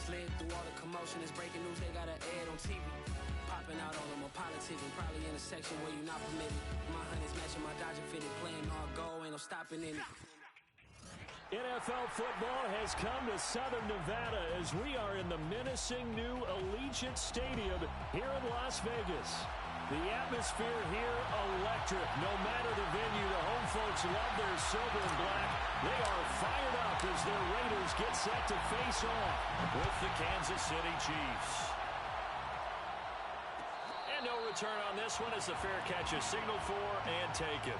Slid through all the commotion, it's breaking news, they got an ad on TV. Popping out on them, I'm politicking, probably in a section where you're not permitted. My honey's matching my Dodger fitted, playing all goal, ain't no stopping in it. NFL football has come to Southern Nevada as we are in the menacing new Allegiant Stadium here in Las Vegas. The atmosphere here, electric. No matter the venue, the home folks love their silver and black. They are fired up as their Raiders get set to face off with the Kansas City Chiefs. And no return on this one as the fair catch is signaled for and taken.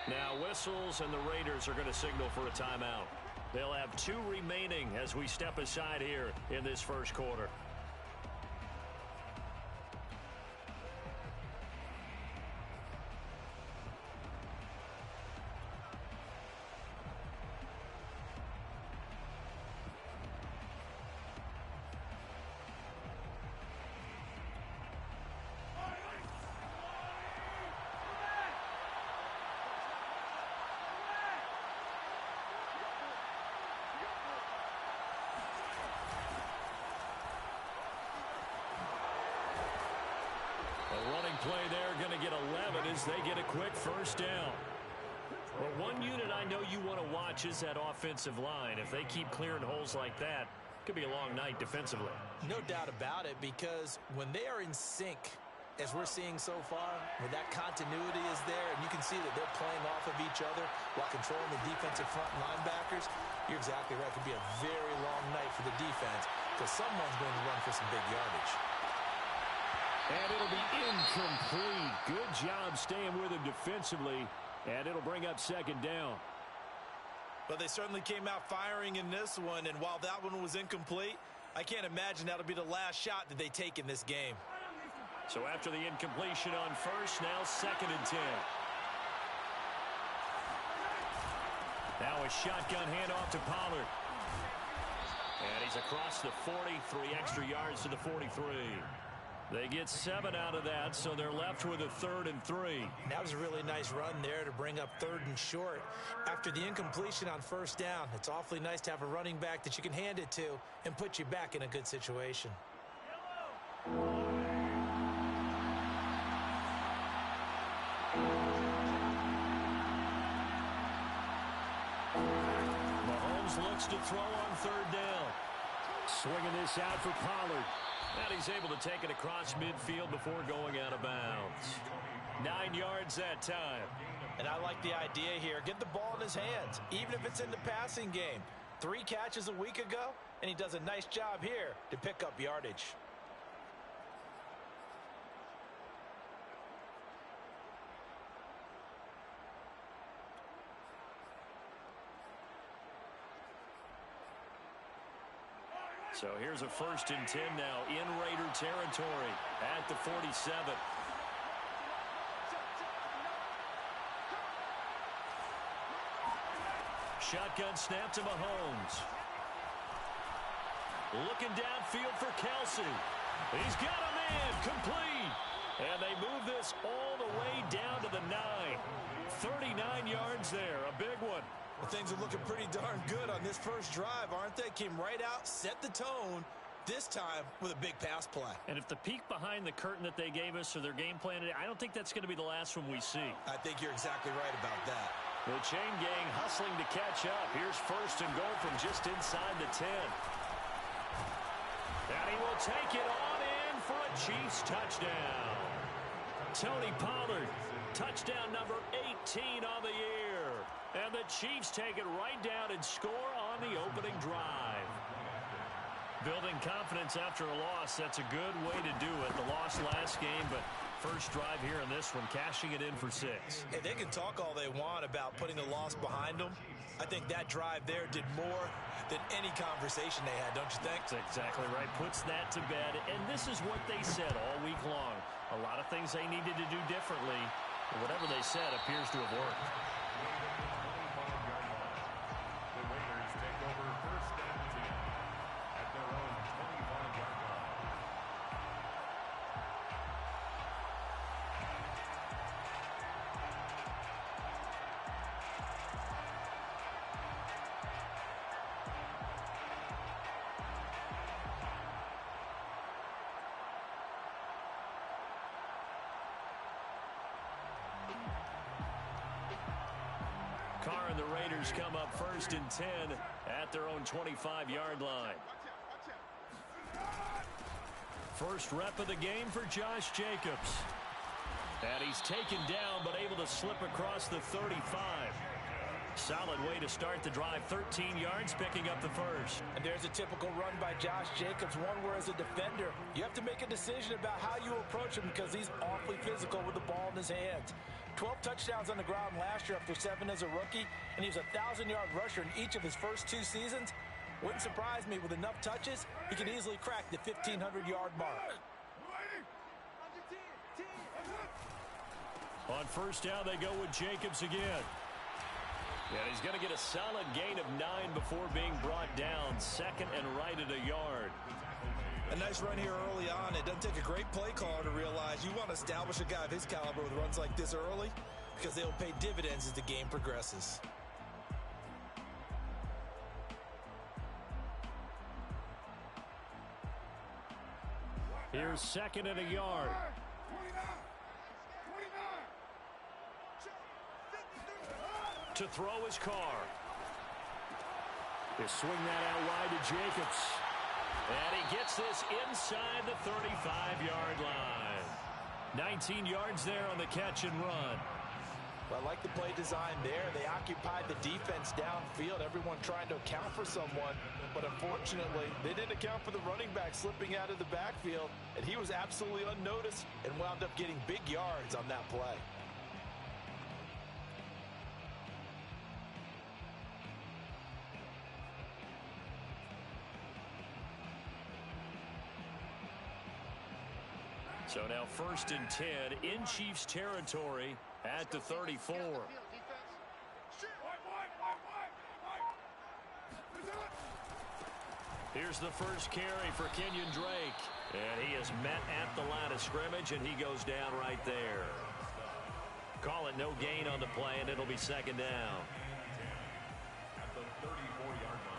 Now whistles and the Raiders are going to signal for a timeout. They'll have 2 remaining as we step aside here in this first quarter. Play there, going to get 11 as they get a quick first down. Well, one unit I know you want to watch is that offensive line. If they keep clearing holes like that, it could be a long night defensively. No doubt about it, because when they are in sync, as we're seeing so far, when that continuity is there, and you can see that they're playing off of each other while controlling the defensive front linebackers, you're exactly right. It could be a very long night for the defense because someone's going to run for some big yardage. And it'll be incomplete. Good job staying with him defensively. And it'll bring up second down. But they certainly came out firing in this one. And while that one was incomplete, I can't imagine that'll be the last shot that they take in this game. So after the incompletion on first, now 2nd and 10. Now a shotgun handoff to Pollard. And he's across the 40, 3 extra yards to the 43. They get 7 out of that, so they're left with a 3rd and 3. That was a really nice run there to bring up 3rd and short. After the incompletion on first down, it's awfully nice to have a running back that you can hand it to and put you back in a good situation. Mahomes looks to throw on 3rd down. Swinging this out for Pollard. And he's able to take it across midfield before going out of bounds. 9 yards that time. And I like the idea here. Get the ball in his hands, even if it's in the passing game. 3 catches a week ago, and he does a nice job here to pick up yardage. So here's a 1st and 10 now in Raider territory at the 47. Shotgun snap to Mahomes. Looking downfield for Kelsey. He's got a man complete. And they move this all the way down to the 9. 39 yards there, a big one. Well, things are looking pretty darn good on this first drive, aren't they? Came right out, set the tone, this time with a big pass play. And if the peek behind the curtain that they gave us or their game plan, I don't think that's going to be the last one we see. I think you're exactly right about that. The chain gang hustling to catch up. Here's 1st and goal from just inside the 10. And he will take it on in for a Chiefs touchdown. Tony Pollard, touchdown number 18 on the year. And the Chiefs take it right down and score on the opening drive. Building confidence after a loss, that's a good way to do it. The loss last game, but first drive here in this one, cashing it in for 6. Hey, they can talk all they want about putting the loss behind them. I think that drive there did more than any conversation they had, don't you think? That's exactly right. Puts that to bed. And this is what they said all week long. A lot of things they needed to do differently. Whatever they said appears to have worked. The Raiders take over 1st and 10 at their own 25-yard line. Carr and the Raiders come up 1st and 10 at their own 25-yard line. First rep of the game for Josh Jacobs. And he's taken down but able to slip across the 35. Solid way to start the drive. 13 yards, picking up the first. And there's a typical run by Josh Jacobs, one where as a defender, you have to make a decision about how you approach him because he's awfully physical with the ball in his hands. 12 touchdowns on the ground last year after 7 as a rookie, and he was a 1,000-yard rusher in each of his first 2 seasons. Wouldn't surprise me, with enough touches, he could easily crack the 1,500-yard mark. On first down, they go with Jacobs again. And he's going to get a solid gain of 9 before being brought down. Second and right at a yard. A nice run here early on. It doesn't take a great play caller to realize you want to establish a guy of his caliber with runs like this early because they'll pay dividends as the game progresses. Here's second and a yard. To throw his Carr. They swing that out wide to Jacobs. And he gets this inside the 35-yard line. 19 yards there on the catch and run. Well, I like the play design there. They occupied the defense downfield, everyone trying to account for someone. But unfortunately, they didn't account for the running back slipping out of the backfield. And he was absolutely unnoticed and wound up getting big yards on that play. So now 1st and 10 in Chiefs territory at the 34. Here's the first carry for Kenyon Drake. And he is met at the line of scrimmage, and he goes down right there. Call it no gain on the play, and it'll be second down. At the 34-yard line.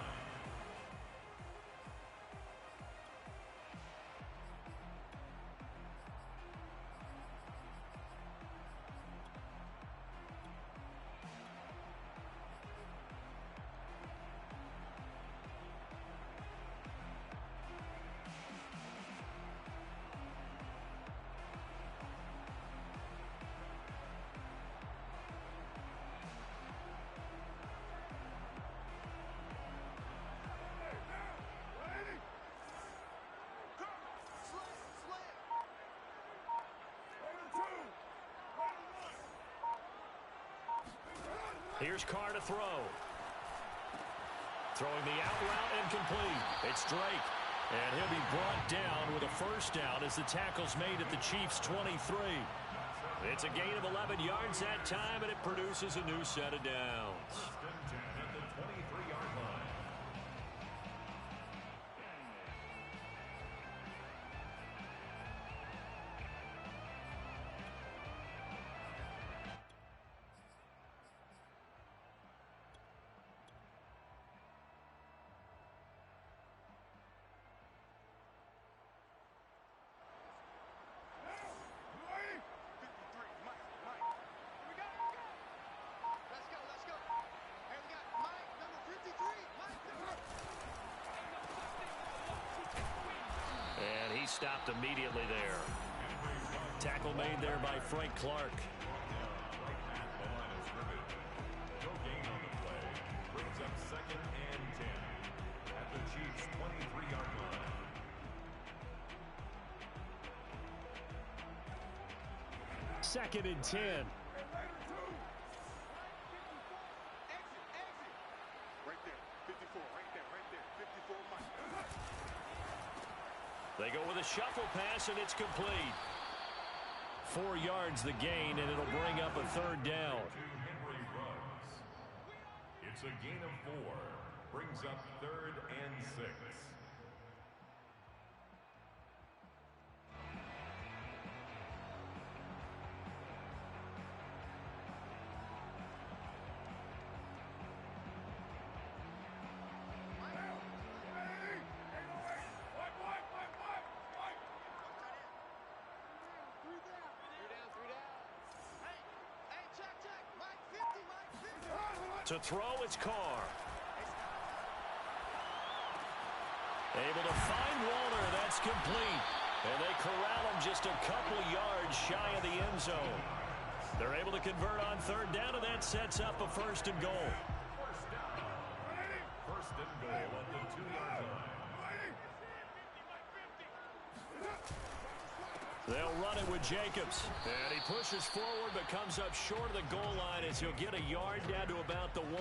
Here's Carr to throw. Throwing the out route incomplete. It's Drake. And he'll be brought down with a first down as the tackle's made at the Chiefs' 23. It's a gain of 11 yards that time, and it produces a new set of downs. At the 23-yard line. And he stopped immediately there. Tackle made there by Frank Clark. Right at the line of scrimmage. No gain on the play. Brings up 2nd and 10 at the Chiefs' 23-yard line. Second and 10. They go with a shuffle pass, and it's complete. 4 yards the gain, and it'll bring up a third down. It's a gain of 4. Brings up 3rd and 6. To throw, it's Carr. Able to find Walter. That's complete. And they corral him just a couple yards shy of the end zone. They're able to convert on third down, and that sets up a 1st and goal. First and goal at the 2-yard line. They'll run it with Jacobs. And he pushes forward but comes up short of the goal line as he'll get a yard down to about the 1.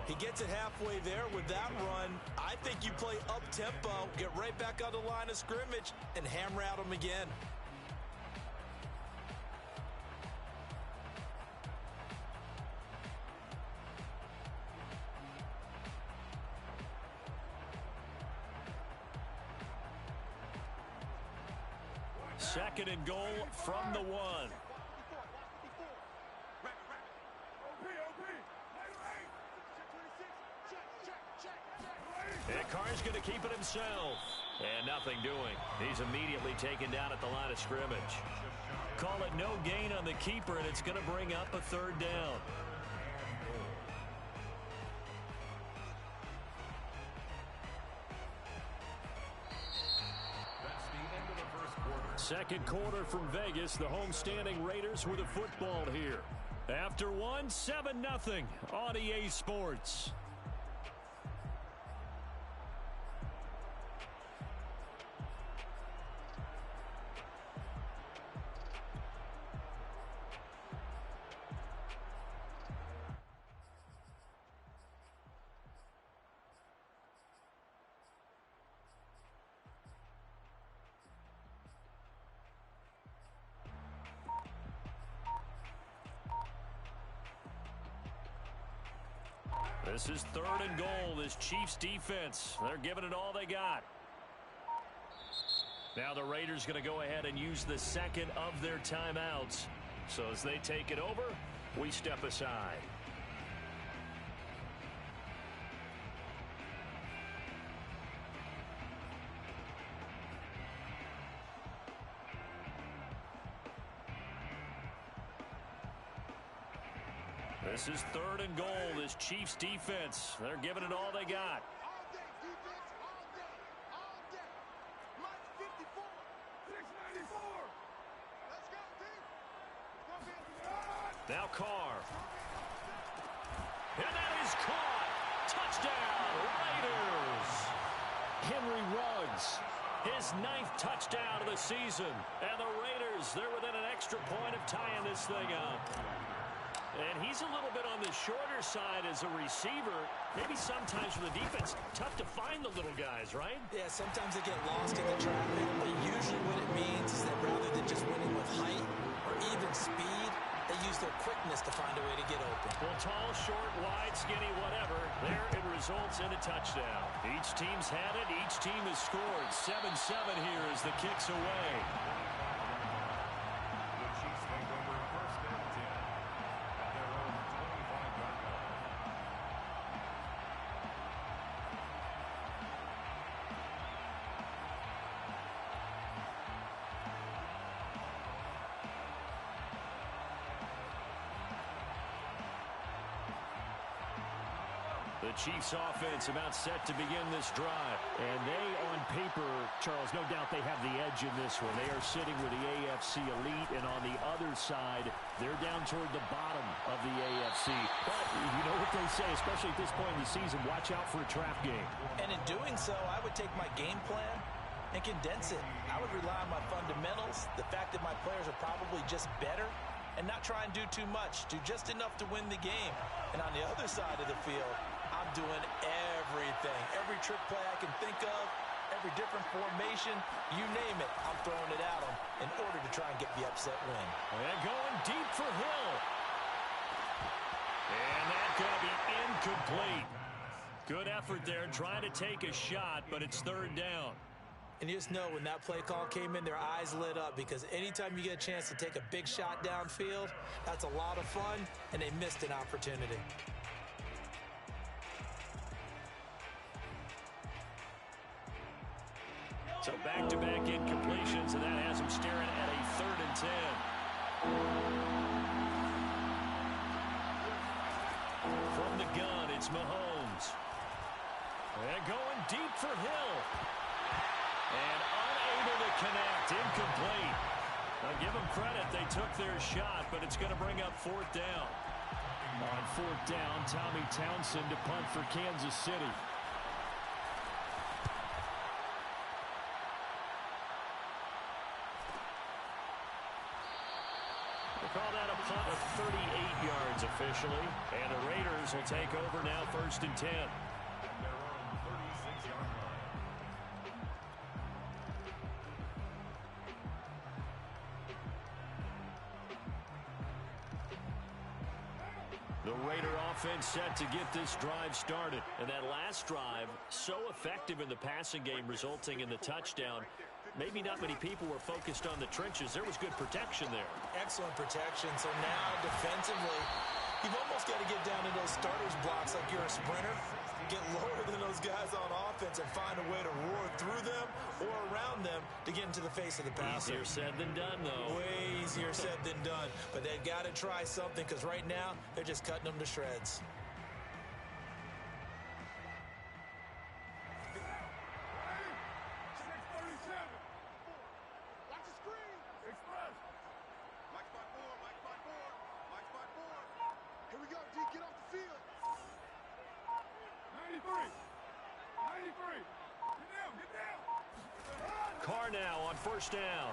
He gets it halfway there with that run. I think you play up-tempo, get right back on the line of scrimmage, and hammer out him again. Second and goal from the 1. And Carr's going to keep it himself. And nothing doing. He's immediately taken down at the line of scrimmage. Call it no gain on the keeper, and it's going to bring up a third down. Second quarter from Vegas. The homestanding Raiders with a football here. After one, 7-0 on EA Sports. This is 3rd and goal. This Chiefs defense, they're giving it all they got. Now the Raiders going to go ahead and use the second of their timeouts. So as they take it over, we step aside. This is 3rd and goal. This Chiefs defense, they're giving it all they got. Now Carr. And that is caught. Touchdown, Raiders. Henry Ruggs, his 9th touchdown of the season. And the Raiders, they're within an extra point of tying this thing up. And he's a little bit on the shorter side as a receiver. Maybe sometimes for the defense, tough to find the little guys, right? Yeah, sometimes they get lost in the traffic, but usually what it means is that rather than just winning with height or even speed, they use their quickness to find a way to get open. Well, tall, short, wide, skinny, whatever, there it results in a touchdown. Each team's had it. Each team has scored. 7-7 here as the kick's away. The Chiefs offense about set to begin this drive. And they, on paper, Charles, no doubt they have the edge in this one. They are sitting with the AFC elite, and on the other side, they're down toward the bottom of the AFC. But you know what they say, especially at this point in the season, watch out for a trap game. And in doing so, I would take my game plan and condense it. I would rely on my fundamentals, the fact that my players are probably just better, and not try and do too much, do just enough to win the game. And on the other side of the field, I'm doing everything, every trick play I can think of, every different formation, you name it, I'm throwing it at them in order to try and get the upset win. And going deep for Hill. And that's going to be incomplete. Good effort there trying to take a shot, but it's third down. And you just know when that play call came in, their eyes lit up because anytime you get a chance to take a big shot downfield, that's a lot of fun, and they missed an opportunity. So back-to-back incompletions, and that has them staring at a 3rd and 10. From the gun, it's Mahomes. And going deep for Hill. And unable to connect, incomplete. I'll give them credit, they took their shot, but it's going to bring up 4th down. On 4th down, Tommy Townsend to punt for Kansas City. Call that a punt of 38 yards officially. And the Raiders will take over now 1st and 10. They're on 36-yard line. The Raider offense set to get this drive started. And that last drive, so effective in the passing game, resulting in the touchdown. Maybe not many people were focused on the trenches. There was good protection there. Excellent protection. So now, defensively, you've almost got to get down to those starters blocks like you're a sprinter. Get lower than those guys on offense and find a way to roar through them or around them to get into the face of the passer. Easier said than done, though. Way easier said than done. But they've got to try something because right now, they're just cutting them to shreds. Carr now on 1st down.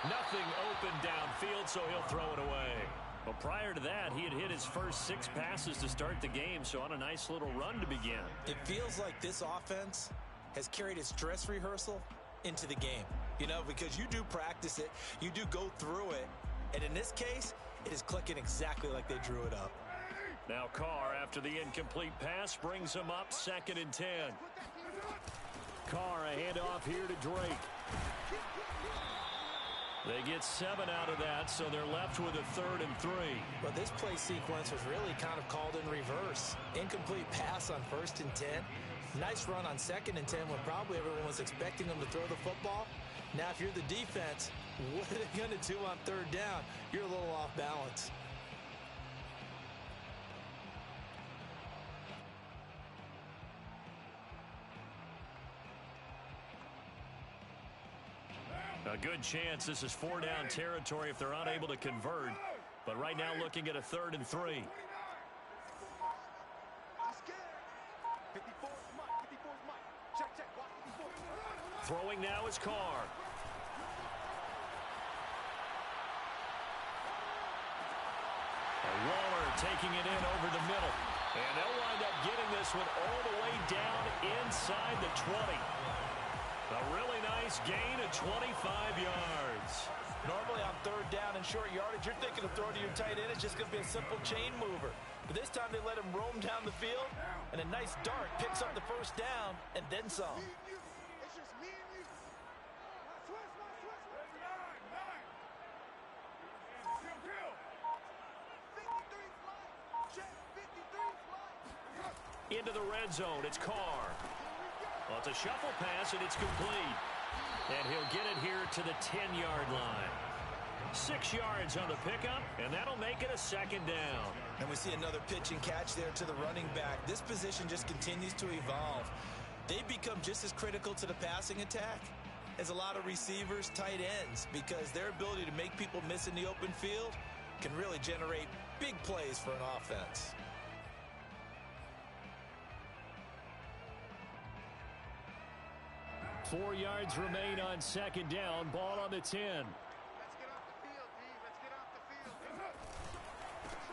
Nothing open downfield, so he'll throw it away. Well, prior to that, he had hit his first 6 passes to start the game, so on a nice little run to begin. It feels like this offense has carried its dress rehearsal into the game. You know, because you do practice it, you do go through it, and in this case, it is clicking exactly like they drew it up. Now Carr, after the incomplete pass, brings him up 2nd and 10. Carr, a handoff here to Drake. They get 7 out of that, so they're left with a 3rd and 3. But this play sequence was really kind of called in reverse. Incomplete pass on 1st and 10. Nice run on 2nd and 10 when probably everyone was expecting them to throw the football. Now, if you're the defense, what are they going to do on 3rd down? You're a little off balance. A good chance this is 4-down territory if they're unable to convert. But right now looking at a 3rd and 3. Throwing now is Carr. Waller taking it in over the middle. And they'll wind up getting this one all the way down inside the 20. A really nice gain of 25 yards. Normally on 3rd down and short yardage, you're thinking of throwing to your tight end. It's just going to be a simple chain mover. But this time they let him roam down the field, and a nice dart picks up the 1st down and then some. Into the red zone, it's Carr. Well, it's a shuffle pass, and it's complete. And he'll get it here to the 10-yard line. 6 yards on the pickup, and that'll make it a 2nd down. And we see another pitch and catch there to the running back. This position just continues to evolve. They become just as critical to the passing attack as a lot of receivers, tight ends, because their ability to make people miss in the open field can really generate big plays for an offense. Four yards remain on 2nd down. Ball on the 10. Let's get off the field, D. Let's get off the field.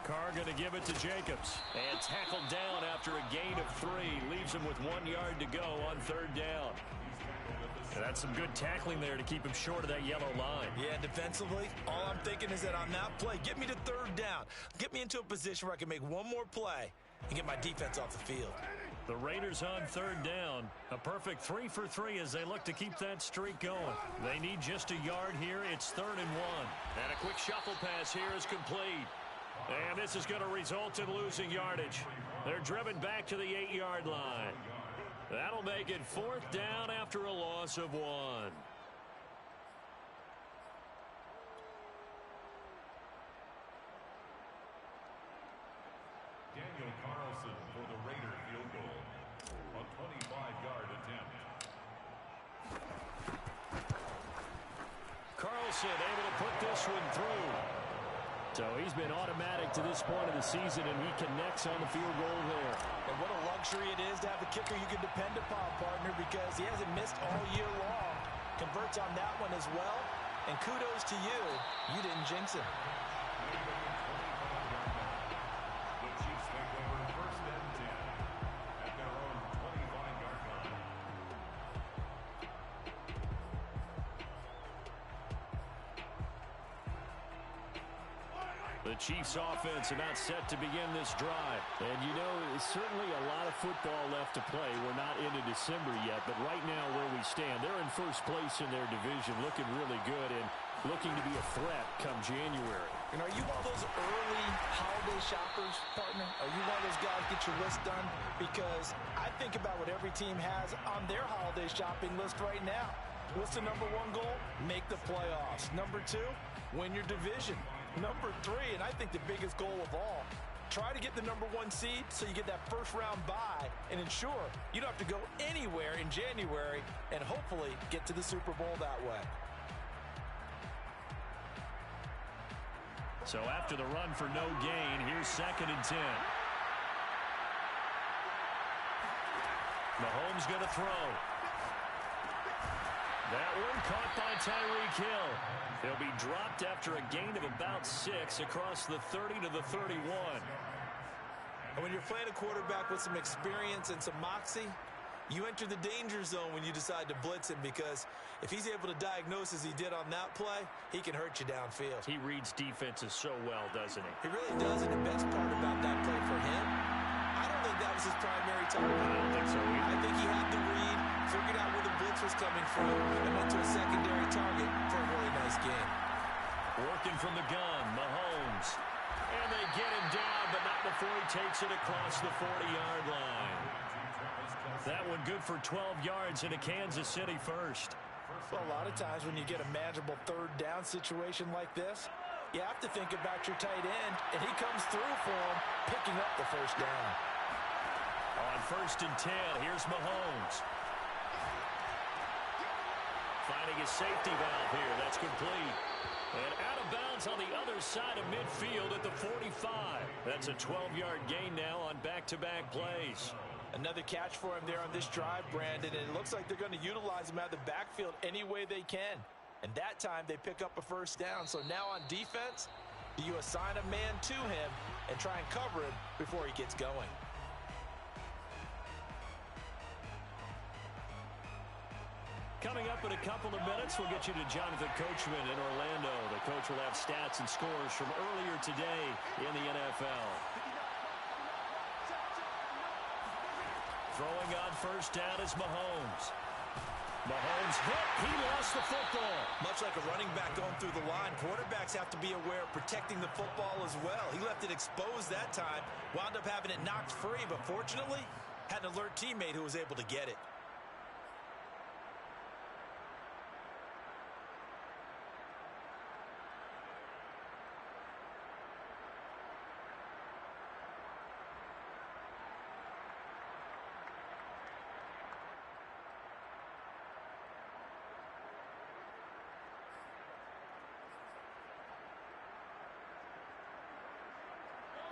Carr going to give it to Jacobs. And tackled down after a gain of 3. Leaves him with 1 yard to go on 3rd down. And that's some good tackling there to keep him short of that yellow line. Yeah, defensively, all I'm thinking is that on that play, get me to 3rd down. Get me into a position where I can make one more play and get my defense off the field. The Raiders on 3rd down. A perfect 3 for 3 as they look to keep that streak going. They need just a yard here. It's 3rd and 1. And a quick shuffle pass here is complete. And this is going to result in losing yardage. They're driven back to the 8-yard line. That'll make it 4th down after a loss of 1. Daniel Carlson for the Raider field goal. A 25-yard attempt. Carlson able to put this one through. So he's been automatic to this point of the season, and he connects on the field goal there. And what a luxury it is to have a kicker you can depend upon, partner, because he hasn't missed all year long. Converts on that one as well. And kudos to you. You didn't jinx him. The Chiefs take over 1st and 10 at their own 25-yard line. The Chiefs offense are not set to begin this drive. And you know, there's certainly a lot of football left to play. We're not into December yet, but right now where we stand, they're in 1st place in their division, looking really good and looking to be a threat come January. And are you one of those early holiday shoppers, partner? Are you one of those guys get your list done? Because I think about what every team has on their holiday shopping list right now. What's the number 1 goal? Make the playoffs. Number 2, win your division. Number 3, and I think the biggest goal of all, try to get the number 1 seed so you get that 1st round bye and ensure you don't have to go anywhere in January and hopefully get to the Super Bowl that way. So after the run for no gain, here's 2nd and 10. Mahomes going to throw. That one caught by Tyreek Hill. He'll be dropped after a gain of about 6 across the 30 to the 31. And when you're playing a quarterback with some experience and some moxie, you enter the danger zone when you decide to blitz him, because if he's able to diagnose as he did on that play, he can hurt you downfield. He reads defenses so well, doesn't he? He really does, and the best part about that play for him, I don't think that was his primary target. I don't think so either. I think he had the read, figured out where the blitz was coming from, and went to a secondary target for a really nice game. Working from the gun, Mahomes. And they get him down, but not before he takes it across the 40-yard line. That one good for 12 yards in a Kansas City first. Well, a lot of times when you get a manageable 3rd down situation like this, you have to think about your tight end, and he comes through for him, picking up the 1st down. On 1st and 10, here's Mahomes. Finding his safety valve here. That's complete. And out of bounds on the other side of midfield at the 45. That's a 12-yard gain now on back-to-back plays. Another catch for him there on this drive, Brandon, and it looks like they're going to utilize him out of the backfield any way they can. And that time they pick up a 1st down. So now on defense, do you assign a man to him and try and cover him before he gets going? Coming up in a couple of minutes, we'll get you to Jonathan Coachman in Orlando. The coach will have stats and scores from earlier today in the NFL. Throwing on 1st down is Mahomes. Mahomes hit. He lost the football. Much like a running back going through the line, quarterbacks have to be aware of protecting the football as well. He left it exposed that time, wound up having it knocked free, but fortunately, had an alert teammate who was able to get it.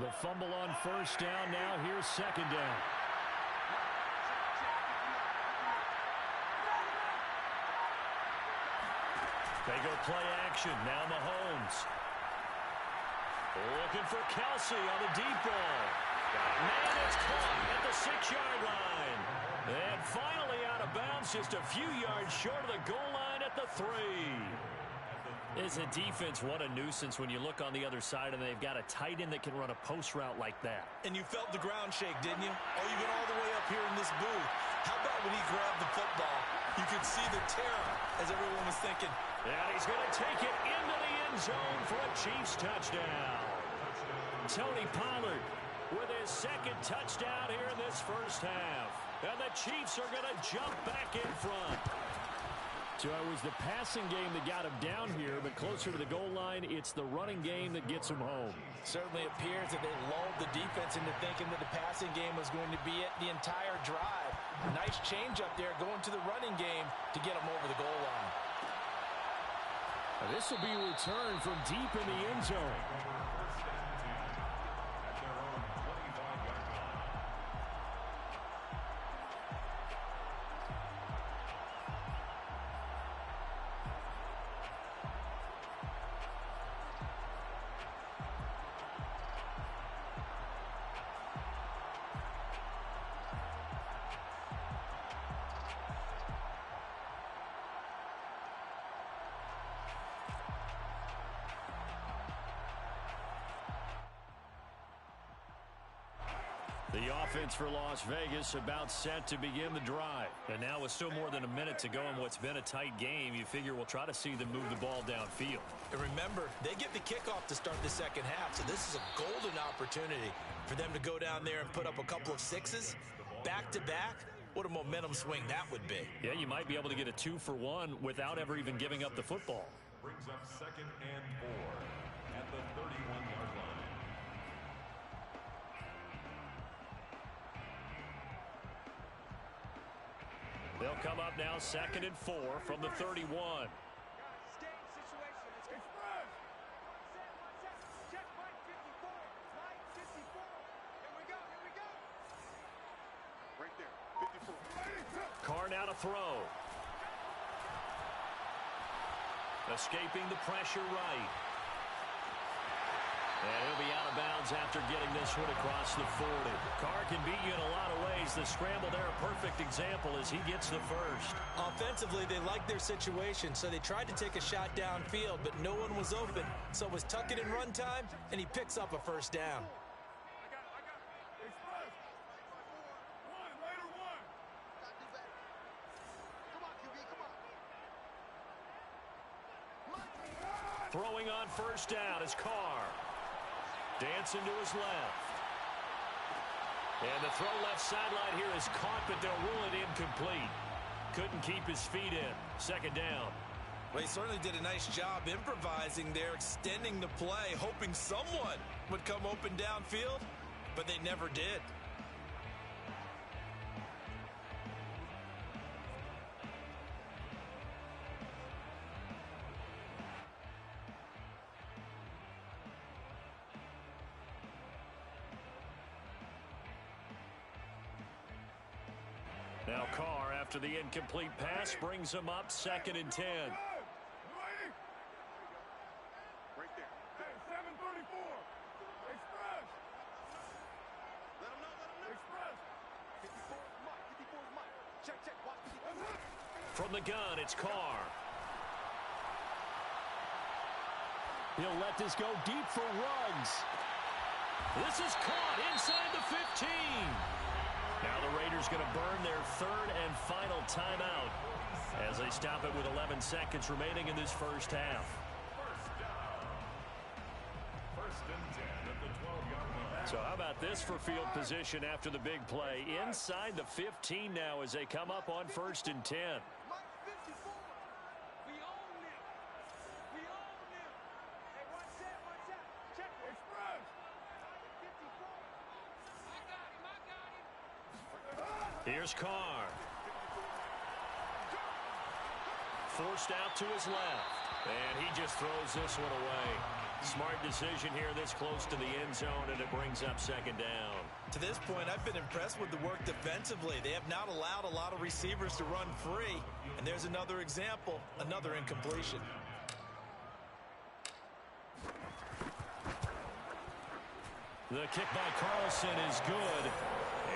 The fumble on 1st down. Now here's 2nd down. They go play action. Now Mahomes. Looking for Kelsey on the deep ball. Man, it's caught at the 6-yard line. And finally out of bounds, just a few yards short of the goal line at the 3. Is a defense what a nuisance when you look on the other side and they've got a tight end that can run a post route like that. And you felt the ground shake, didn't you? Oh, you've been all the way up here in this booth. How about when he grabbed the football? You could see the terror as everyone was thinking. And he's going to take it into the end zone for a Chiefs touchdown. Tony Pollard with his second touchdown here in this first half. And the Chiefs are going to jump back in front. So it was the passing game that got him down here, but closer to the goal line, it's the running game that gets him home. Certainly appears that they lulled the defense into thinking that the passing game was going to be it the entire drive. Nice change up there going to the running game to get him over the goal line. This will be a return from deep in the end zone. The offense for Las Vegas about set to begin the drive. And now with still more than a minute to go in what's been a tight game, you figure we'll try to see them move the ball downfield. And remember, they get the kickoff to start the second half, so this is a golden opportunity for them to go down there and put up a couple of sixes back-to-back. What a momentum swing that would be. Yeah, you might be able to get a 2-for-1 without ever even giving up the football. Brings up 2nd and 4 at the 31-yard line. They'll come up now 2nd and 4 from the 31. Carr now to throw. Escaping the pressure right. And he'll be out of bounds after getting this one across the 40. Carr can beat you in a lot of ways. The scramble there, a perfect example as he gets the first. Offensively, they liked their situation, so they tried to take a shot downfield, but no one was open. So it was tuck it in run time, and he picks up a first down. Throwing on first down is Carr. Dancing to his left. And the throw left sideline here is caught, but they'll rule it incomplete. Couldn't keep his feet in. Second down. Well, he certainly did a nice job improvising there, extending the play, hoping someone would come open downfield, but they never did. Now Carr, after the incomplete pass, brings him up 2nd and 10. Right there. Hey, 734. Express. Let him know. Express. 54 is Mike. 54 is Mike. Check. Watch 54. From the gun, it's Carr. He'll let this go deep for Ruggs. This is caught inside the 15. Now the Raiders going to burn their 3rd and final timeout as they stop it with 11 seconds remaining in this first half. First and 10 at the 12-yard line. So how about this for field position after the big play? Inside the 15 now as they come up on 1st and 10. Here's Carr. Forced out to his left. And he just throws this one away. Smart decision here this close to the end zone, and it brings up 2nd down. To this point, I've been impressed with the work defensively. They have not allowed a lot of receivers to run free. And there's another example, another incompletion. The kick by Carlson is good.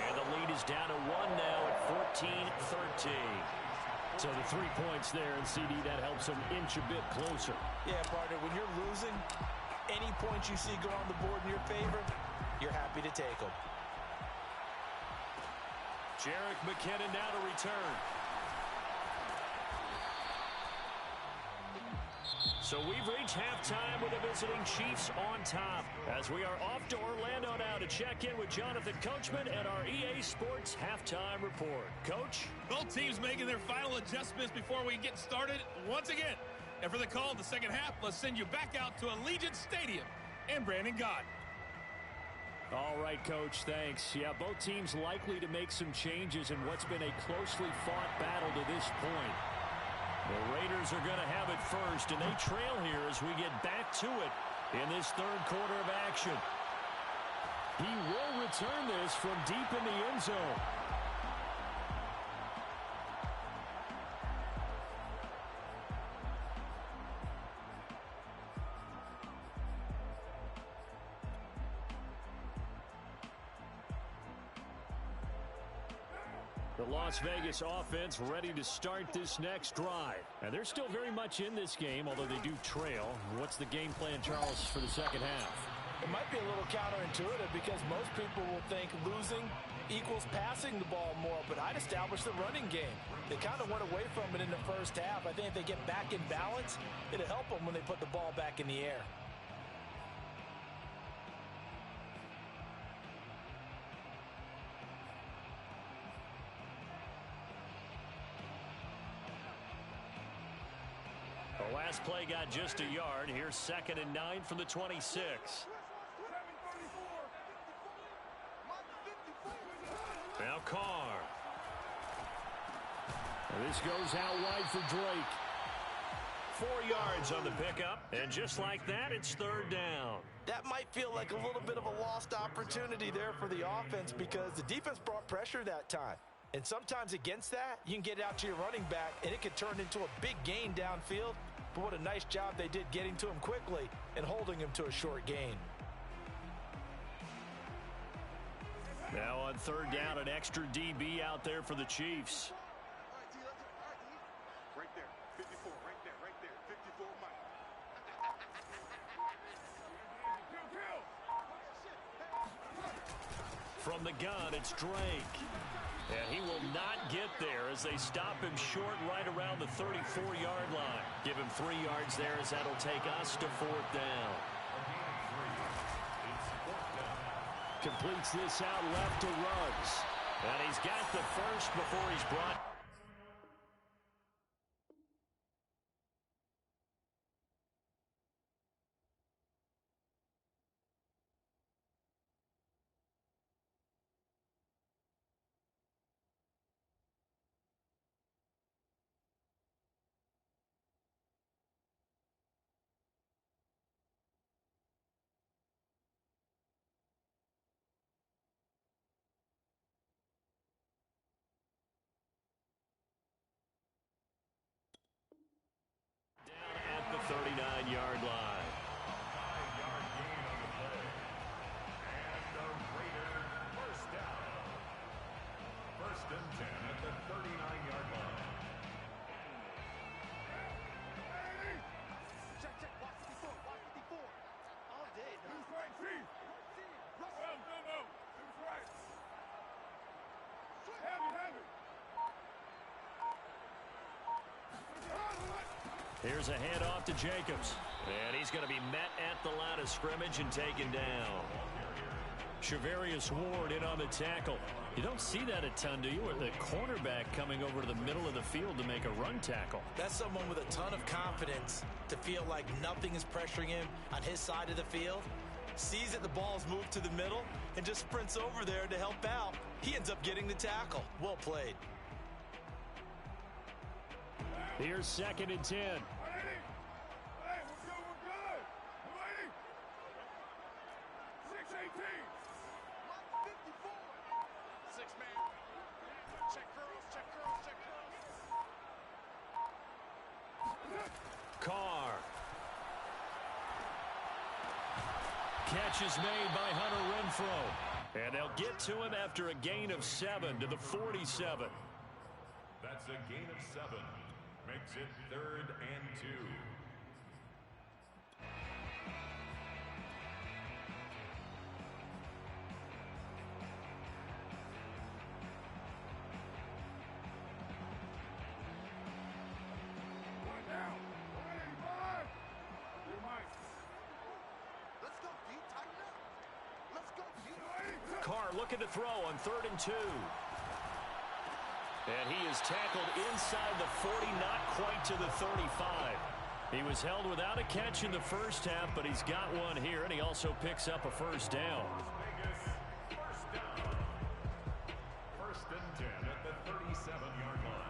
And the lead is down to 1 now at 14-13. So the 3 points there, and CD, that helps them inch a bit closer. Yeah, partner, when you're losing, any points you see go on the board in your favor, you're happy to take them. Jerick McKinnon now to return. So we've reached halftime with the visiting Chiefs on top, as we are off to Orlando now to check in with Jonathan Coachman and our EA Sports halftime report. Coach? Both teams making their final adjustments before we get started once again. And for the call in the second half, let's send you back out to Allegiant Stadium and Brandon Gott. All right, Coach, thanks. Yeah, both teams likely to make some changes in what's been a closely fought battle to this point. The Raiders are going to have it first, and they trail here as we get back to it in this third quarter of action. He will return this from deep in the end zone. The Las Vegas offense ready to start this next drive. And they're still very much in this game, although they do trail. What's the game plan, Charles, for the second half? It might be a little counterintuitive because most people will think losing equals passing the ball more, but I'd establish the running game. They kind of went away from it in the first half. I think if they get back in balance, it'll help them when they put the ball back in the air. The last play got just a yard. Here's 2nd and 9 from the 26. Now Carr. And this goes out wide for Drake. 4 yards on the pickup, and just like that, it's 3rd down. That might feel like a little bit of a lost opportunity there for the offense because the defense brought pressure that time. And sometimes against that, you can get out to your running back, and it could turn into a big gain downfield. But what a nice job they did getting to him quickly and holding him to a short gain. Now on 3rd down, an extra DB out there for the Chiefs. Right there, 54, right there, 54, Mike. From the gun, it's Drake. And he will not get there as they stop him short right around the 34-yard line. Give him 3 yards there as that'll take us to 4th down. Completes this out left to Ruggs. And he's got the first before he's brought. Down at the 39-yard line. 5-yard gain on the play. And the Raiders first down. 1st and 10 at the 39-yard line. Check, watch 54, watch 54. All day, no. Who's right, Chief? No. Who's right? Heavy. Here's a handoff to Jacobs. And he's going to be met at the line of scrimmage and taken down. Shavarius Ward in on the tackle. You don't see that a ton, do you? Or the cornerback coming over to the middle of the field to make a run tackle. That's someone with a ton of confidence to feel like nothing is pressuring him on his side of the field. Sees that the ball's moved to the middle and just sprints over there to help out. He ends up getting the tackle. Well played. Here's 2nd and 10. Hey, we're good. Lady. 6-18. 54. 6-man. Check curls. Carr. Catch is made by Hunter Renfrow. And they'll get to him after a gain of 7 to the 47. That's a gain of 7. Makes it 3rd and 2. Carr looking to throw on 3rd and 2. And he is tackled inside the 40, not quite to the 35. He was held without a catch in the first half, but he's got one here, and he also picks up a first down. First down. 1st and 10 at the 37-yard line.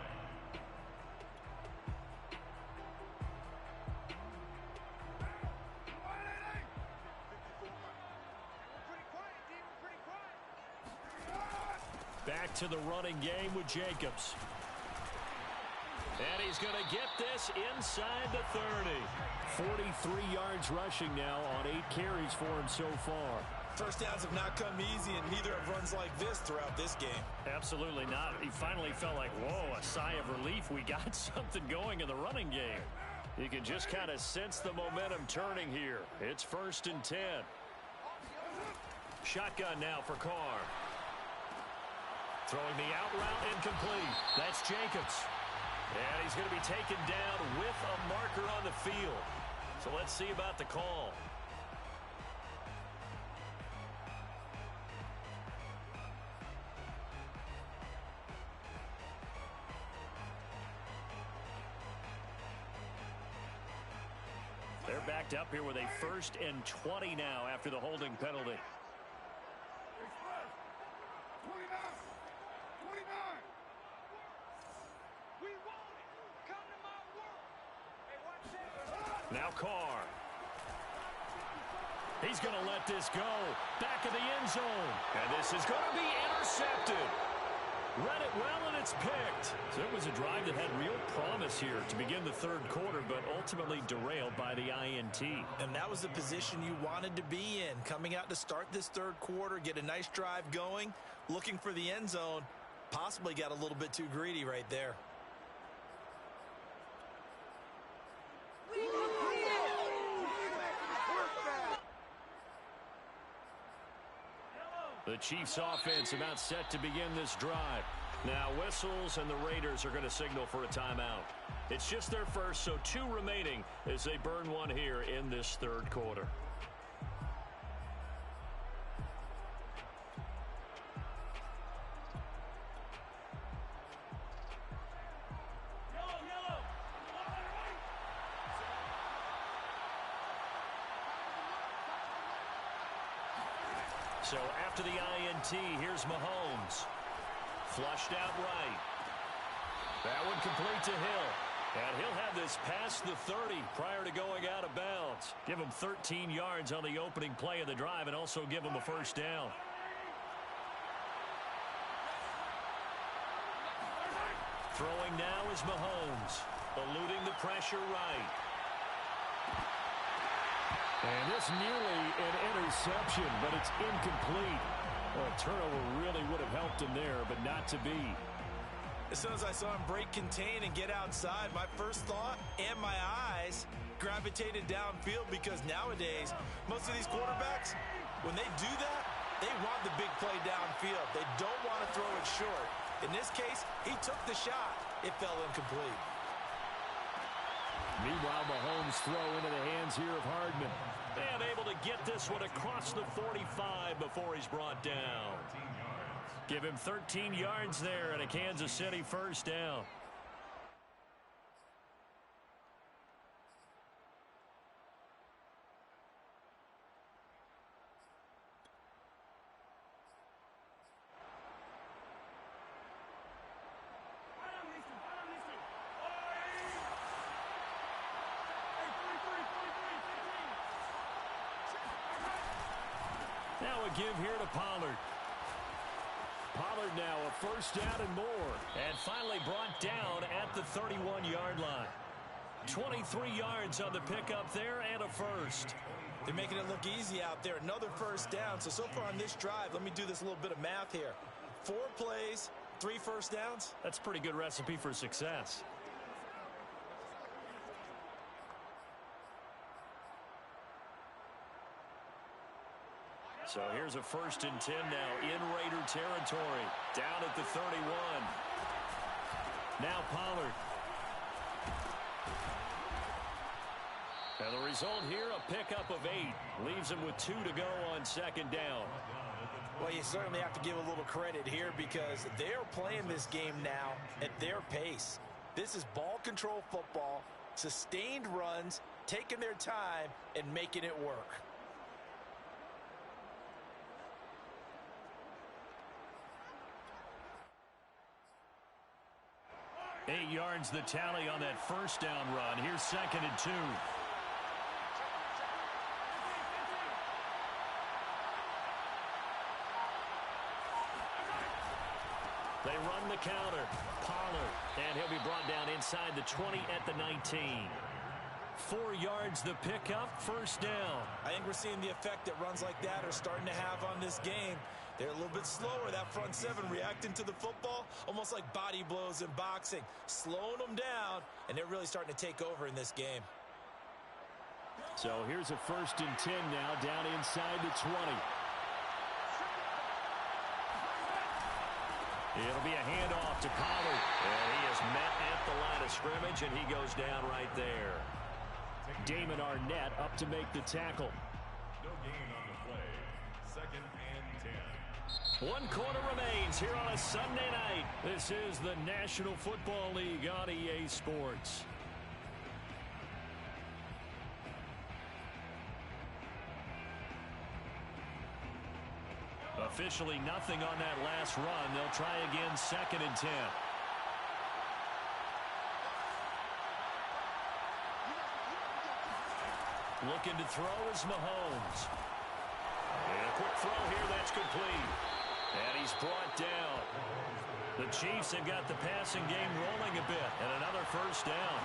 Back to the running game with Jacobs. And he's going to get this inside the 30. 43 yards rushing now on 8 carries for him so far. First downs have not come easy, and neither have runs like this throughout this game. Absolutely not. He finally felt like, whoa, a sigh of relief. We got something going in the running game. You can just kind of sense the momentum turning here. It's 1st and 10. Shotgun now for Carr. Throwing the out route incomplete. That's Jacobs. And he's going to be taken down with a marker on the field. So let's see about the call. They're backed up here with a 1st and 20 now after the holding penalty. Now Carr. He's going to let this go. Back of the end zone. And this is going to be intercepted. Read it well, and it's picked. So it was a drive that had real promise here to begin the 3rd quarter, but ultimately derailed by the INT. And that was the position you wanted to be in. Coming out to start this 3rd quarter, get a nice drive going, looking for the end zone. Possibly got a little bit too greedy right there. The Chiefs offense about set to begin this drive. Now whistles, and the Raiders are going to signal for a timeout. It's just their first, so 2 remaining as they burn one here in this 3rd quarter. So after the INT, here's Mahomes. Flushed out right. That one complete to Hill. And he'll have this past the 30 prior to going out of bounds. Give him 13 yards on the opening play of the drive and also give him a first down. Throwing now is Mahomes. Eluding the pressure right. And this nearly an interception, but it's incomplete. Well, a turnover really would have helped him there, but not to be. As soon as I saw him break contain and get outside, my first thought and my eyes gravitated downfield, because nowadays, most of these quarterbacks, when they do that, they want the big play downfield. They don't want to throw it short. In this case, he took the shot. It fell incomplete. Meanwhile, Mahomes throw into the hands here of Hardman. And able to get this one across the 45 before he's brought down. Give him 13 yards there and a Kansas City first down. Now a give here to Pollard. Pollard now a first down and more. And finally brought down at the 31-yard line. 23 yards on the pickup there and a first. They're making it look easy out there. Another first down. So far on this drive, let me do this little bit of math here. 4 plays, 3 first downs. That's a pretty good recipe for success. So here's a 1st and 10 now in Raider territory. Down at the 31. Now Pollard. And the result here, a pickup of 8. Leaves him with 2 to go on 2nd down. Well, you certainly have to give a little credit here because they're playing this game now at their pace. This is ball control football, sustained runs, taking their time, and making it work. 8 yards the tally on that 1st down run. Here's 2nd and 2. They run the counter. Pollard. And he'll be brought down inside the 20 at the 19. 4 yards the pickup. 1st down. I think we're seeing the effect that runs like that are starting to have on this game. They're a little bit slower, that front 7, reacting to the football, almost like body blows in boxing, slowing them down, and they're really starting to take over in this game. So here's a 1st and 10 now, down inside the 20. It'll be a handoff to Pollard. And he is met at the line of scrimmage, and he goes down right there. Damon Arnett up to make the tackle. No gain on the play. 2nd and 10. 1 quarter remains here on a Sunday night. This is the National Football League on EA Sports. Officially nothing on that last run. They'll try again 2nd and 10. Looking to throw is Mahomes. And a quick throw here, that's complete. And he's brought down. The Chiefs have got the passing game rolling a bit. And another 1st down.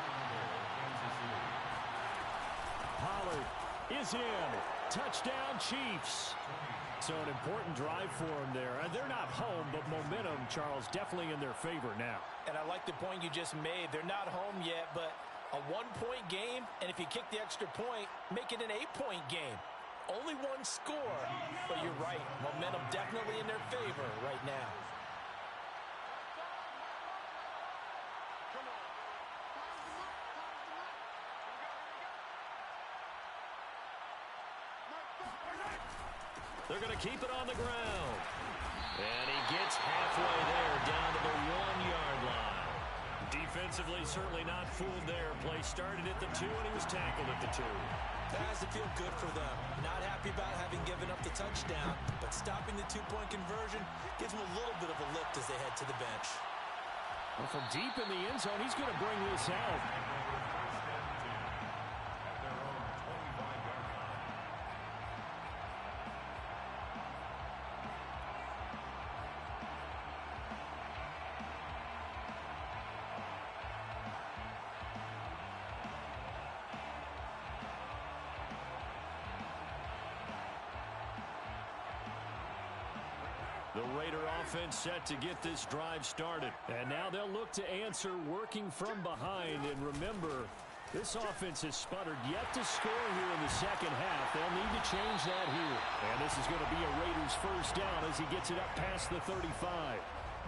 Pollard is in. Touchdown, Chiefs. So an important drive for them there. They're not home, but momentum, Charles, definitely in their favor now. And I like the point you just made. They're not home yet, but a 1-point game, and if you kick the extra point, make it an 8-point game. Only 1 score, but you're right. Momentum definitely in their favor right now. They're going to keep it on the ground. And he gets halfway there, down to the 1-yard line. Defensively, certainly not fooled there. Play started at the 2, and he was tackled at the 2. That has to feel good for them. Not happy about having given up the touchdown, but stopping the 2-point conversion gives them a little bit of a lift as they head to the bench. Well, from deep in the end zone, he's going to bring this out. The Raider offense set to get this drive started. And now they'll look to answer working from behind. And remember, this offense has sputtered yet to score here in the 2nd half. They'll need to change that here. And this is going to be a Raiders 1st down as he gets it up past the 35.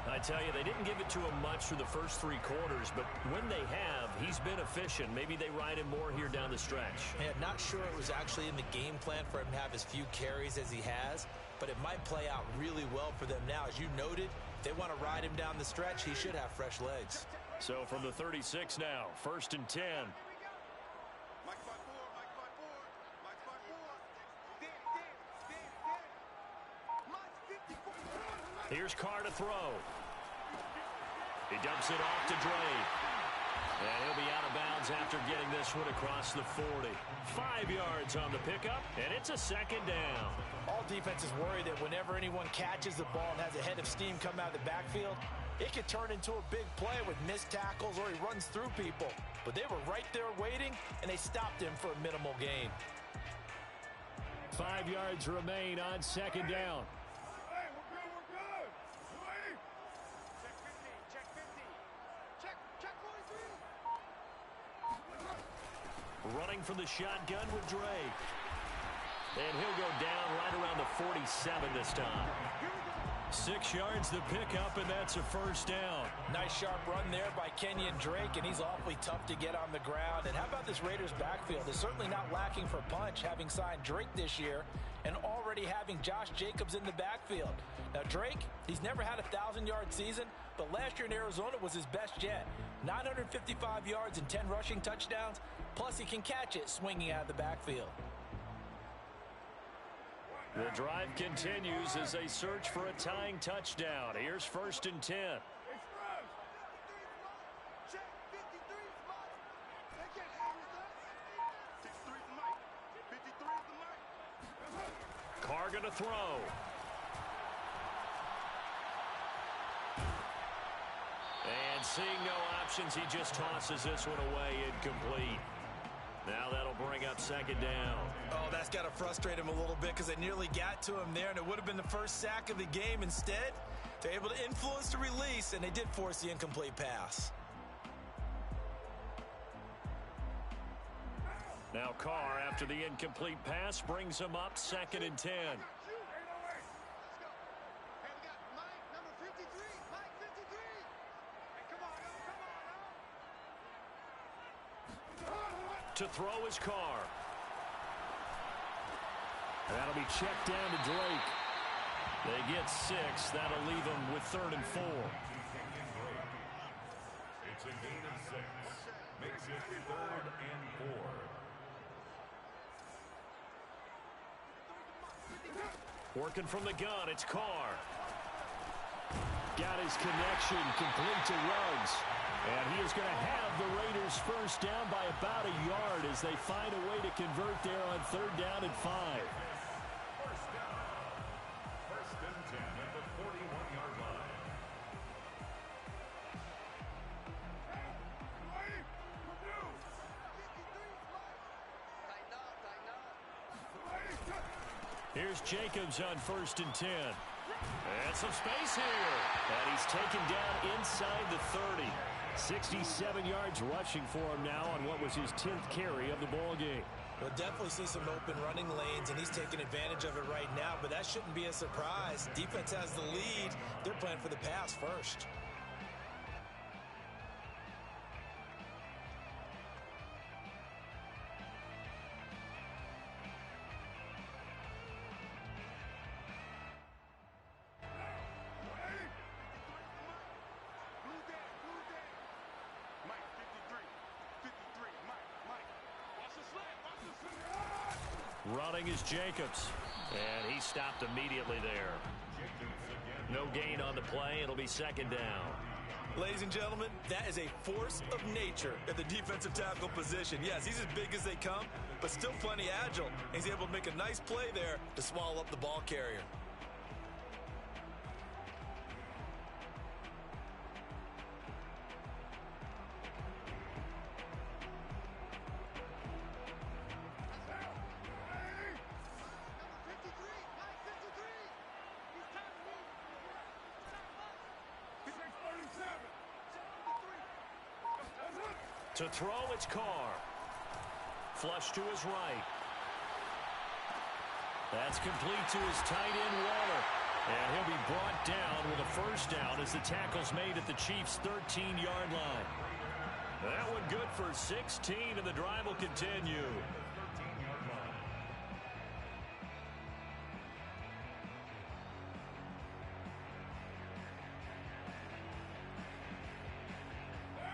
I tell you, they didn't give it to him much for the first 3 quarters, but when they have, he's been efficient. Maybe they ride him more here down the stretch. And not sure it was actually in the game plan for him to have as few carries as he has, but it might play out really well for them now. As you noted, if they want to ride him down the stretch, he should have fresh legs. So from the 36 now, 1st and 10. Here's Carr to throw. He dumps it off to Dre. And he'll be out of bounds after getting this one across the 40. 5 yards on the pickup, and it's a second down. All defenses worry that whenever anyone catches the ball and has a head of steam come out of the backfield, it could turn into a big play with missed tackles or he runs through people. But they were right there waiting, and they stopped him for a minimal gain. 5 yards remain on second down. Hey, we're good. Wait. Check 15, check 15. Check 43. Running from the shotgun with Drake. And he'll go down right around the 47 this time. 6 yards the pickup, and that's a first down. Nice sharp run there by Kenyon Drake, and he's awfully tough to get on the ground. And how about this Raiders backfield? It's certainly not lacking for punch, having signed Drake this year and already having Josh Jacobs in the backfield. Now, Drake, he's never had a 1,000-yard season, but last year in Arizona was his best yet. 955 yards and 10 rushing touchdowns, plus he can catch it swinging out of the backfield. The drive continues as they search for a tying touchdown. Here's 1st and 10. Check 53 spot. They can't handle that. 63 is the mic. 53 is the mic. Carr gonna throw. And seeing no options, he just tosses this one away incomplete. Now that'll bring up second down. Oh, that's got to frustrate him a little bit because they nearly got to him there, and it would have been the first sack of the game. Instead, they're able to influence the release, and they did force the incomplete pass. Now Carr, after the incomplete pass, brings him up 2nd and 10. To throw is Carr. That'll be checked down to Drake. They get 6. That'll leave them with 3rd and 4. It's a gain of 6. Makes it 3rd and 4. Working from the gun, it's Carr. Got his connection complete to Ruggs. And he is going to have the Raiders first down by about a yard as they find a way to convert there on 3rd down and 5. First down. 1st and 10 at the 41-yard line. Here's Jacobs on 1st and 10. And some space here. And he's taken down inside the 30. 67 yards rushing for him now on what was his 10th carry of the ball game. We'll definitely see some open running lanes, and he's taking advantage of it right now, but that shouldn't be a surprise. Defense has the lead. They're playing for the pass first. Running is Jacobs, and he stopped immediately there. No gain on the play. It'll be 2nd down. Ladies and gentlemen, that is a force of nature at the defensive tackle position. Yes, he's as big as they come, but still plenty agile. He's able to make a nice play there to swallow up the ball carrier. To throw, it's Carr. Flush to his right. That's complete to his tight end, Waller. And he'll be brought down with a first down as the tackle's made at the Chiefs' 13-yard line. That one good for 16, and the drive will continue.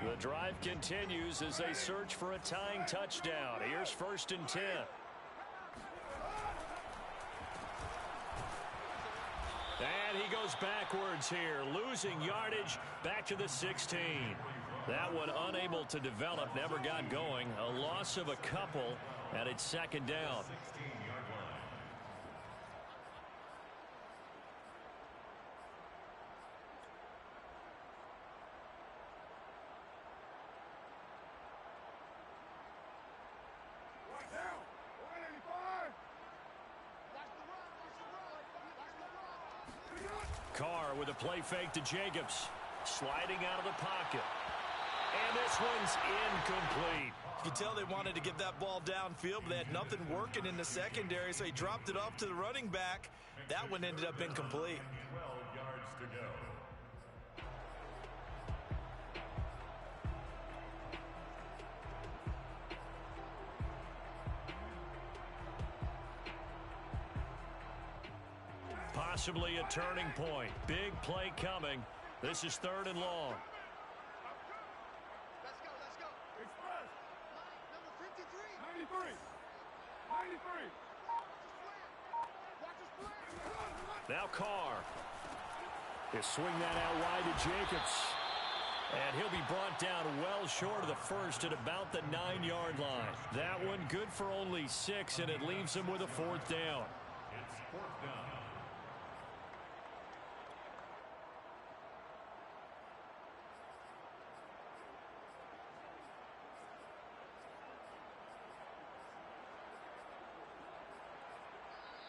The drive continues as they search for a tying touchdown. Here's 1st and 10. And he goes backwards here, losing yardage back to the 16. That one unable to develop, never got going. A loss of a couple, and it's second down. 16-yard line. Down. 185. Carr with a play fake to Jacobs. Sliding out of the pocket. And this one's incomplete. You can tell they wanted to get that ball downfield, but they had nothing working in the secondary, so he dropped it off to the running back. That one ended up incomplete. 12 yards to go. Possibly a turning point. Big play coming. This is 3rd and long. Let's go. Express. Number 53. 93. 93. Watch us play. Now Carr. He'll swing that out wide to Jacobs. And he'll be brought down well short of the first at about the 9-yard line. That one good for only 6, and it leaves him with a 4th down. It's 4th down.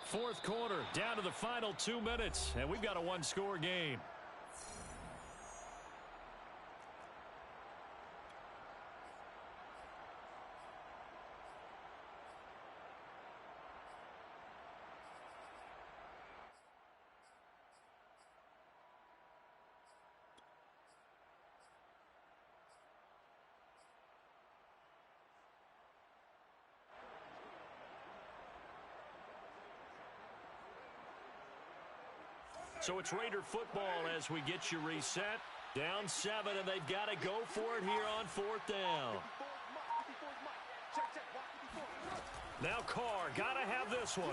Fourth quarter, down to the final 2 minutes, and we've got a one-score game. So it's Raider football as we get you reset. Down 7, and they've got to go for it here on 4th down. Now Carr, got to have this one.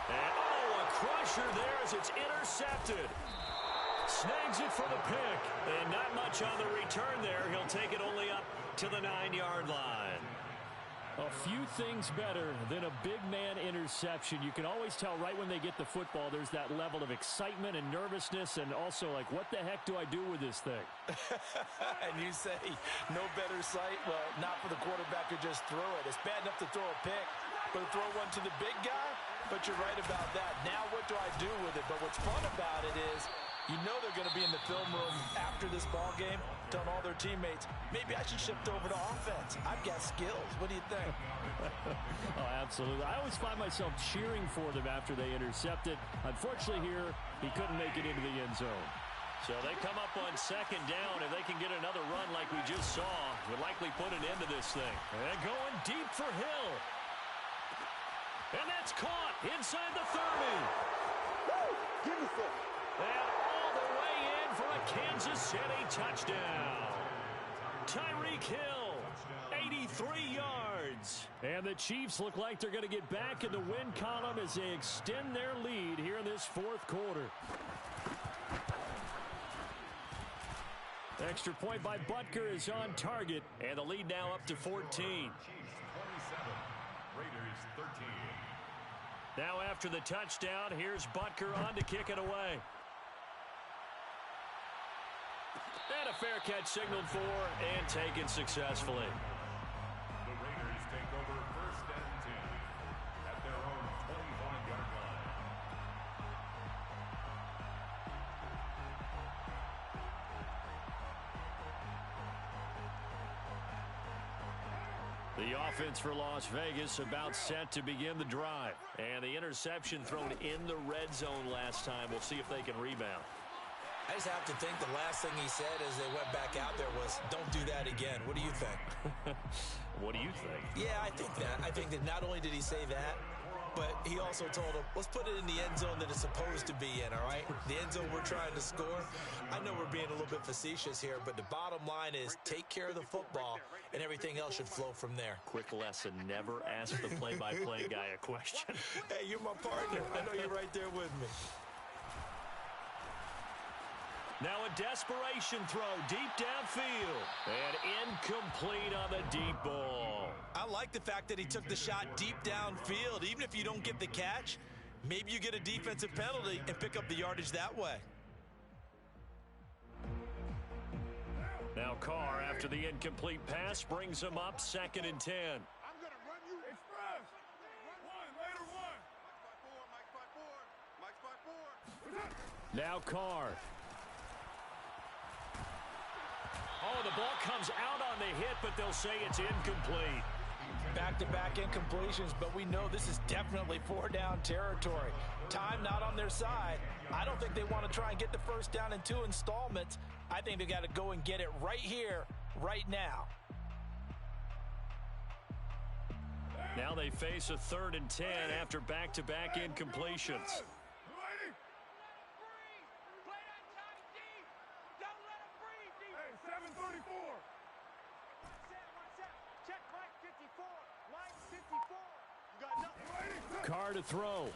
And, a crusher there as it's intercepted. Snags it for the pick. And not much on the return there. He'll take it only up to the 9-yard line. A few things better than a big man interception. You can always tell right when they get the football, there's that level of excitement and nervousness, and also like, what the heck do I do with this thing? And you say, no better sight? Well, not for the quarterback to just throw it. It's bad enough to throw a pick, but to throw one to the big guy? But you're right about that. Now what do I do with it? But what's fun about it is, you know they're going to be in the film room after this ball game, telling all their teammates, maybe I should shift over to offense. I've got skills. What do you think? Oh, absolutely. I always find myself cheering for them after they intercepted. Unfortunately here, he couldn't make it into the end zone. So they come up on 2nd down. If they can get another run like we just saw, would likely put an end to this thing. And going deep for Hill. And that's caught inside the 30. Woo! Give me some. And all the way in for a Kansas City touchdown. Tyreek Hill, 83 yards. And the Chiefs look like they're going to get back in the win column as they extend their lead here in this 4th quarter. Extra point by Butker is on target, and the lead now up to 14. Chiefs 27, Raiders 13. Now after the touchdown, here's Butker on to kick it away. And a fair catch signaled for and taken successfully. The Raiders take over 1st and 10 at their own 25-yard line. The offense for Las Vegas about set to begin the drive. And the interception thrown in the red zone last time. We'll see if they can rebound. I just have to think the last thing he said as they went back out there was, don't do that again. What do you think? What do you think? Yeah, I think that. I think that not only did he say that, but he also told him, let's put it in the end zone that it's supposed to be in, all right? The end zone we're trying to score. I know we're being a little bit facetious here, but the bottom line is take care of the football, and everything else should flow from there. Quick lesson, never ask the play-by-play guy a question. Hey, you're my partner. I know you're right there with me. Now a desperation throw deep downfield. And incomplete on the deep ball. I like the fact that he took the shot deep downfield. Even if you don't get the catch, maybe you get a defensive penalty and pick up the yardage that way. Now Carr, after the incomplete pass, brings him up 2nd and 10. I'm going to run you express. Later one. Mike spot 4. Now Carr. Oh, the ball comes out on the hit, but they'll say it's incomplete. Back-to-back incompletions, but we know this is definitely 4-down territory. Time not on their side. I don't think they want to try and get the first down in 2 installments. I think they got to go and get it right here, right now. Now they face a 3rd and 10 after back-to-back incompletions. Carr to throw.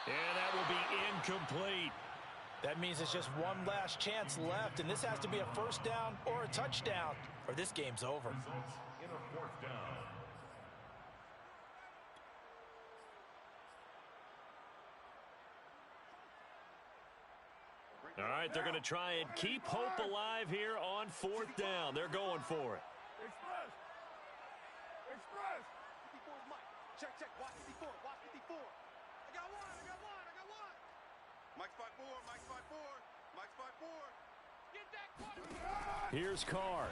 And that will be incomplete. That means it's just one last chance left, and this has to be a first down or a touchdown, or this game's over. Results in a 4th down. All right, they're going to try and keep hope alive here on 4th down. They're going for it. Express. 54's Mike. Check. Watch 54. I got one. Mike spot 4. Get that quarterback. Here's Carr.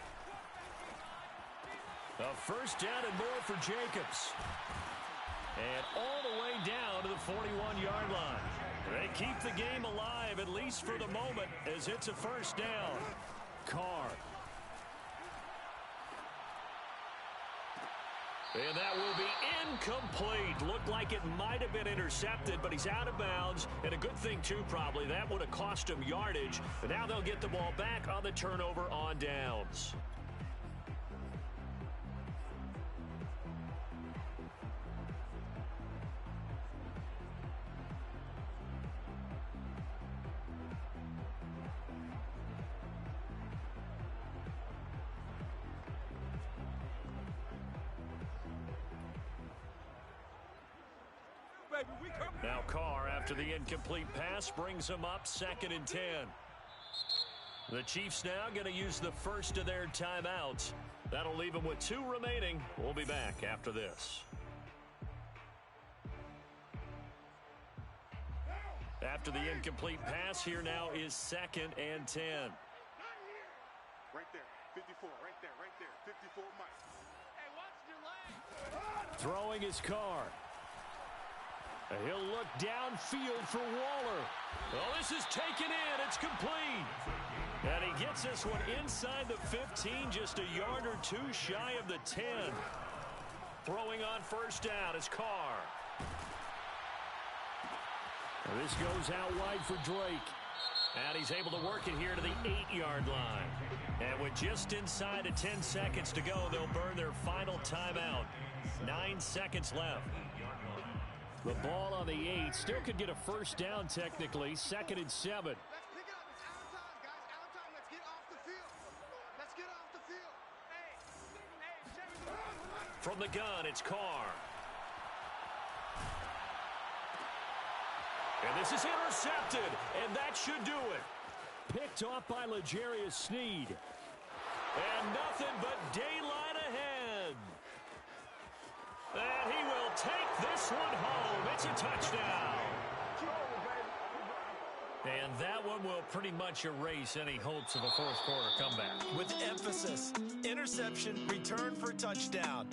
A first down and more for Jacobs. And all the way down to the 41-yard line. They keep the game alive, at least for the moment, as it's a first down. Carr. And that will be incomplete. Looked like it might have been intercepted, but he's out of bounds. And a good thing, too, probably. That would have cost him yardage. But now they'll get the ball back on the turnover on downs. Now Carr, after the incomplete pass, brings him up 2nd and 10. The Chiefs now going to use the first of their timeouts. That'll leave them with 2 remaining. We'll be back after this. After the incomplete pass, here now is 2nd and 10. Right there. 54. Right there. 54 Mike. Hey, watch your leg. Throwing is Carr. He'll look downfield for Waller. Oh, this is taken in. It's complete. And he gets this one inside the 15, just a yard or 2 shy of the 10. Throwing on first down is Carr. And this goes out wide for Drake. And he's able to work it here to the 8-yard line. And with just inside of 10 seconds to go, they'll burn their final timeout. 9 seconds left. The ball on the 8. Still could get a first down technically. 2nd and 7. Let's pick it up. It's out of time, guys. Out of time. Let's get off the field. Hey, check. From the gun, it's Carr. And this is intercepted. And that should do it. Picked off by L'Jarius Sneed. And nothing but daylight ahead. And he will take this one home. It's a touchdown. And that one will pretty much erase any hopes of a fourth quarter comeback. With emphasis, interception, return for touchdown.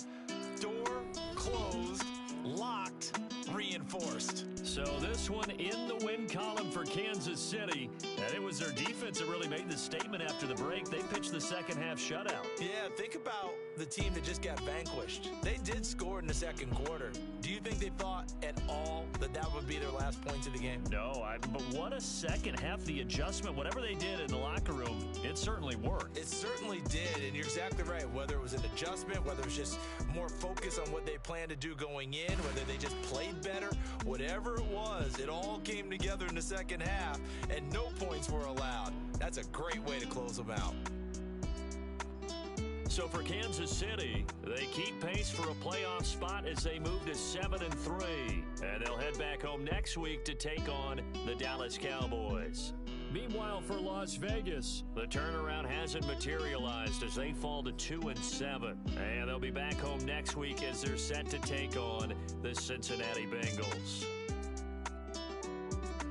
Door closed, locked, reinforced. So this one in the win column for Kansas City. And it was their defense that really made the statement after the break. They pitched the second half shutout. Yeah, think about the team that just got vanquished. They did score in the second quarter. Do you think they thought at all that that would be their last points of the game? No, but what a second half, the adjustment, whatever they did in the locker room, it's certainly worked. It certainly did, and you're exactly right. Whether it was an adjustment, whether it was just more focus on what they planned to do going in, whether they just played better, whatever it was, it all came together in the second half, and no points were allowed. That's a great way to close them out. So for Kansas City, they keep pace for a playoff spot as they move to 7-3. And they'll head back home next week to take on the Dallas Cowboys. Meanwhile, for Las Vegas, the turnaround hasn't materialized as they fall to 2-7. And they'll be back home next week as they're set to take on the Cincinnati Bengals.